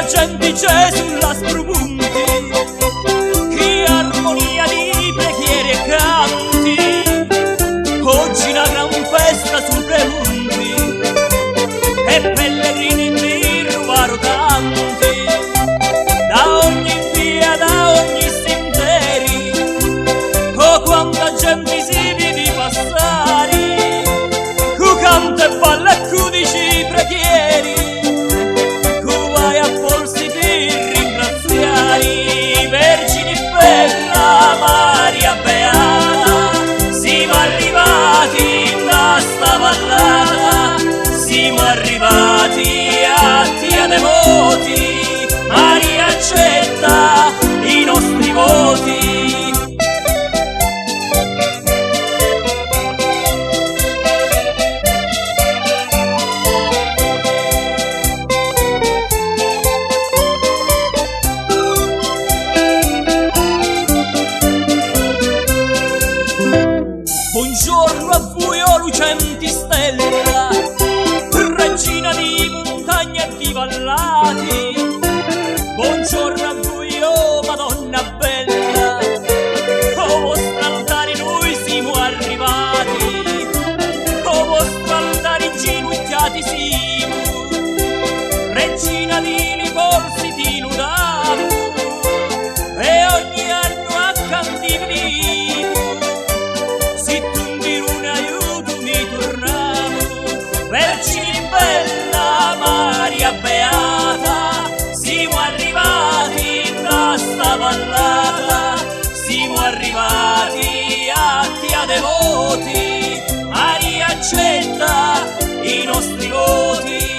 gente c'è sulla Sprupunti, che armonia di preghiere e canti. Oggi una gran festa sul Premunti e pellegrini mi rubarono tanti, da ogni via, da ogni sentieri. Oh, quanta gente si vede passare, cu canta e balla e cu dici preghieri, cu vai a polsi per ringraziare. Vergine bella, Maria beata, siamo arrivati da sta vallata, siamo arrivati a Tia devoti. Maria accetta i nostri voti. Buongiorno a voi, o lucenti stella, regina di montagna e di vallati. Buongiorno a voi, oh Madonna bella, o vostro altare noi siamo arrivati, o vostro altare ginocchiati siamo, regina di Livorsi ti lodavo, e ogni anno a canti venivo, se tu mi un aiuto mi tornavo. Vergine bella, Maria beata, siamo arrivati da sta vallata, siamo arrivati a Tia devoti. Maria accetta i nostri voti.